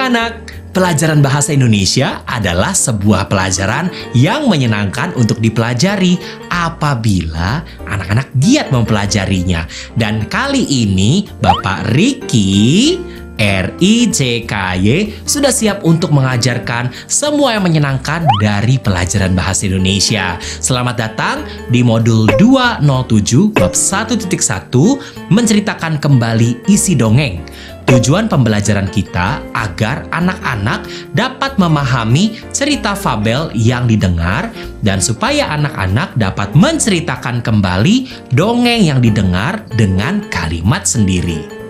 Anak-anak, pelajaran bahasa Indonesia adalah sebuah pelajaran yang menyenangkan untuk dipelajari apabila anak-anak giat mempelajarinya. Dan kali ini Bapak Ricky RICKY sudah siap untuk mengajarkan semua yang menyenangkan dari pelajaran bahasa Indonesia. Selamat datang di modul 207 bab 1.1 menceritakan kembali isi dongeng. Tujuan pembelajaran kita agar anak-anak dapat memahami cerita fabel yang didengar dan supaya anak-anak dapat menceritakan kembali dongeng yang didengar dengan kalimat sendiri.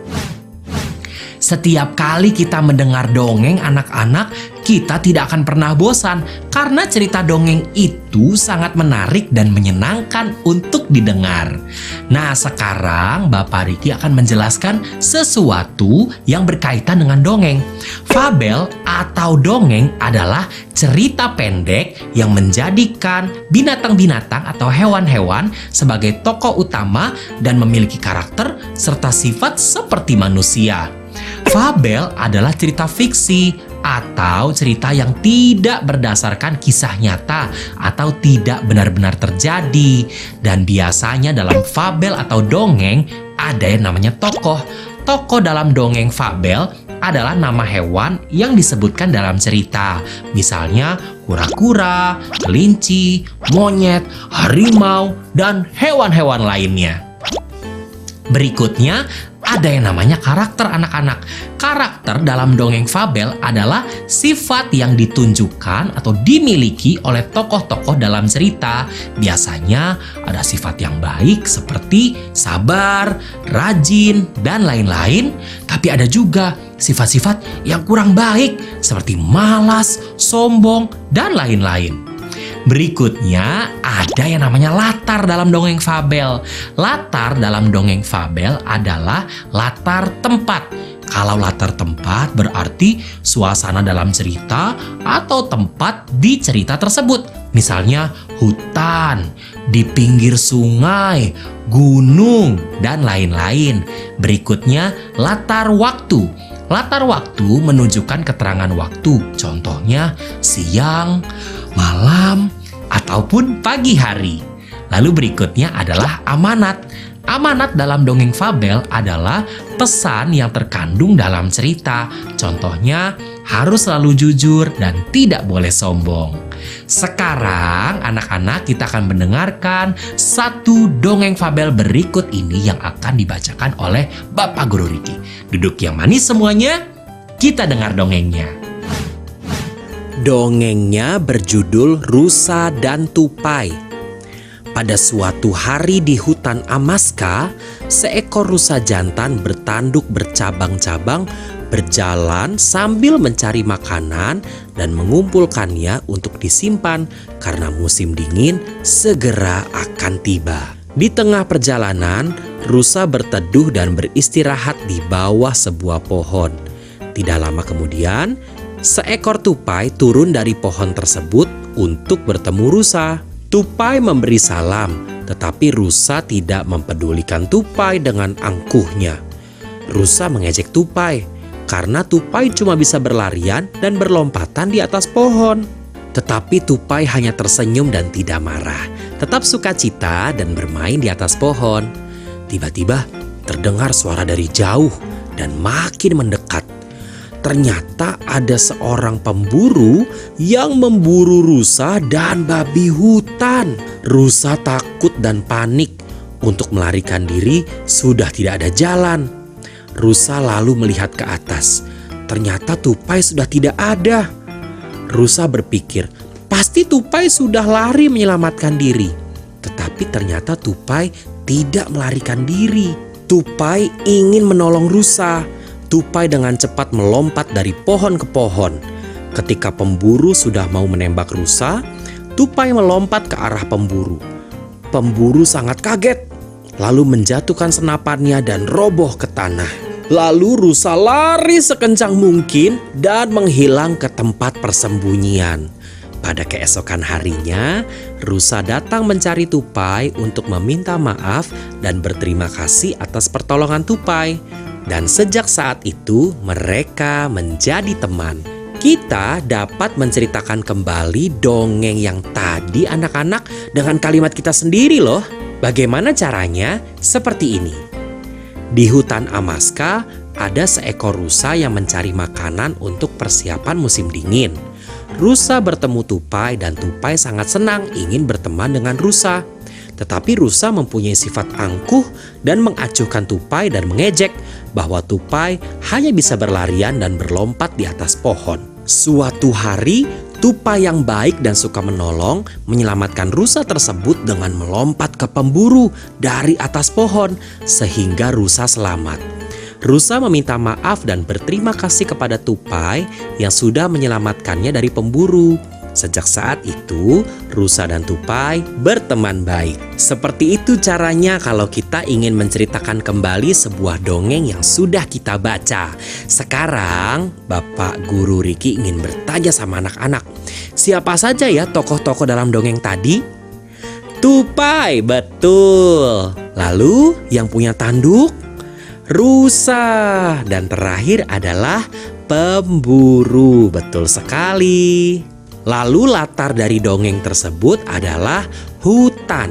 Setiap kali kita mendengar dongeng anak-anak, kita tidak akan pernah bosan karena cerita dongeng itu sangat menarik dan menyenangkan untuk didengar. Nah, sekarang Bapak Ricky akan menjelaskan sesuatu yang berkaitan dengan dongeng. Fabel atau dongeng adalah cerita pendek yang menjadikan binatang-binatang atau hewan-hewan sebagai tokoh utama dan memiliki karakter serta sifat seperti manusia. Fabel adalah cerita fiksi atau cerita yang tidak berdasarkan kisah nyata atau tidak benar-benar terjadi. Dan biasanya dalam fabel atau dongeng ada yang namanya tokoh. Tokoh dalam dongeng fabel adalah nama hewan yang disebutkan dalam cerita. Misalnya kura-kura, kelinci, monyet, harimau, dan hewan-hewan lainnya. Berikutnya ada yang namanya karakter anak-anak. Karakter dalam dongeng fabel adalah sifat yang ditunjukkan atau dimiliki oleh tokoh-tokoh dalam cerita. Biasanya ada sifat yang baik seperti sabar, rajin, dan lain-lain. Tapi ada juga sifat-sifat yang kurang baik seperti malas, sombong, dan lain-lain. Berikutnya ada yang namanya latar dalam dongeng fabel. Latar dalam dongeng fabel adalah latar tempat. Kalau latar tempat berarti suasana dalam cerita atau tempat di cerita tersebut. Misalnya hutan, di pinggir sungai, gunung, dan lain-lain. Berikutnya latar waktu. Latar waktu menunjukkan keterangan waktu. Contohnya siang, malam, ataupun pagi hari. Lalu berikutnya adalah amanat. Amanat dalam dongeng fabel adalah pesan yang terkandung dalam cerita. Contohnya harus selalu jujur dan tidak boleh sombong. Sekarang anak-anak kita akan mendengarkan satu dongeng fabel berikut ini yang akan dibacakan oleh Bapak Guru Ricky. Duduk yang manis semuanya, kita dengar dongengnya. Dongengnya berjudul Rusa dan Tupai. Pada suatu hari di hutan Amaska, seekor rusa jantan bertanduk bercabang-cabang berjalan sambil mencari makanan dan mengumpulkannya untuk disimpan karena musim dingin segera akan tiba. Di tengah perjalanan, rusa berteduh dan beristirahat di bawah sebuah pohon. Tidak lama kemudian, seekor tupai turun dari pohon tersebut untuk bertemu rusa. Tupai memberi salam, tetapi rusa tidak mempedulikan tupai dengan angkuhnya. Rusa mengejek tupai karena tupai cuma bisa berlarian dan berlompatan di atas pohon. Tetapi tupai hanya tersenyum dan tidak marah, tetap sukacita dan bermain di atas pohon. Tiba-tiba terdengar suara dari jauh dan makin mendekat. Ternyata ada seorang pemburu yang memburu rusa dan babi hutan. Rusa takut dan panik. Untuk melarikan diri sudah tidak ada jalan. Rusa lalu melihat ke atas. Ternyata tupai sudah tidak ada. Rusa berpikir, pasti tupai sudah lari menyelamatkan diri. Tetapi ternyata tupai tidak melarikan diri. Tupai ingin menolong rusa. Tupai dengan cepat melompat dari pohon ke pohon. Ketika pemburu sudah mau menembak rusa, tupai melompat ke arah pemburu. Pemburu sangat kaget, lalu menjatuhkan senapannya dan roboh ke tanah. Lalu rusa lari sekencang mungkin dan menghilang ke tempat persembunyian. Pada keesokan harinya, rusa datang mencari tupai untuk meminta maaf dan berterima kasih atas pertolongan tupai. Dan sejak saat itu mereka menjadi teman. Kita dapat menceritakan kembali dongeng yang tadi anak-anak dengan kalimat kita sendiri loh. Bagaimana caranya? Seperti ini. Di hutan Amaska ada seekor rusa yang mencari makanan untuk persiapan musim dingin. Rusa bertemu tupai dan tupai sangat senang ingin berteman dengan rusa. Tetapi rusa mempunyai sifat angkuh dan mengacuhkan tupai dan mengejek bahwa tupai hanya bisa berlarian dan berlompat di atas pohon. Suatu hari, tupai yang baik dan suka menolong menyelamatkan rusa tersebut dengan melompat ke pemburu dari atas pohon sehingga rusa selamat. Rusa meminta maaf dan berterima kasih kepada tupai yang sudah menyelamatkannya dari pemburu. Sejak saat itu, rusa dan tupai berteman baik. Seperti itu caranya kalau kita ingin menceritakan kembali sebuah dongeng yang sudah kita baca. Sekarang, Bapak Guru Riki ingin bertanya sama anak-anak. Siapa saja ya tokoh-tokoh dalam dongeng tadi? Tupai, betul. Lalu yang punya tanduk? Rusa. Dan terakhir adalah pemburu, betul sekali. Lalu latar dari dongeng tersebut adalah hutan.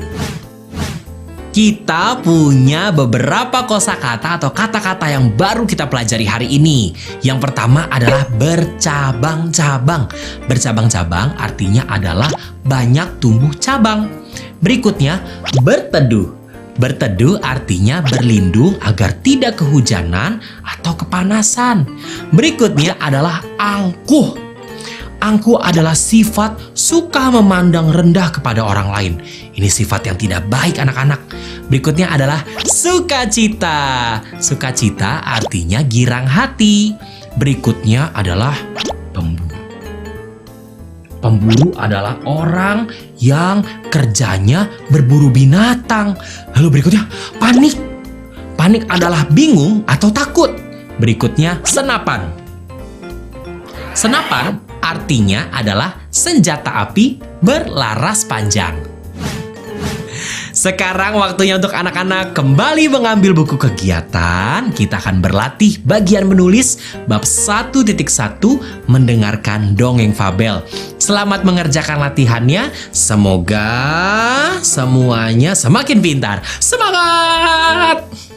Kita punya beberapa kosakata atau kata-kata yang baru kita pelajari hari ini. Yang pertama adalah bercabang-cabang. Bercabang-cabang artinya adalah banyak tumbuh cabang. Berikutnya, berteduh. Berteduh artinya berlindung agar tidak kehujanan atau kepanasan. Berikutnya adalah angkuh. Angkuh adalah sifat suka memandang rendah kepada orang lain. Ini sifat yang tidak baik anak-anak. Berikutnya adalah sukacita. Sukacita artinya girang hati. Berikutnya adalah pemburu. Pemburu adalah orang yang kerjanya berburu binatang. Lalu berikutnya panik. Panik adalah bingung atau takut. Berikutnya senapan. Senapan artinya adalah senjata api berlaras panjang. Sekarang waktunya untuk anak-anak kembali mengambil buku kegiatan. Kita akan berlatih bagian menulis bab 1.1 mendengarkan dongeng fabel. Selamat mengerjakan latihannya. Semoga semuanya semakin pintar. Semangat!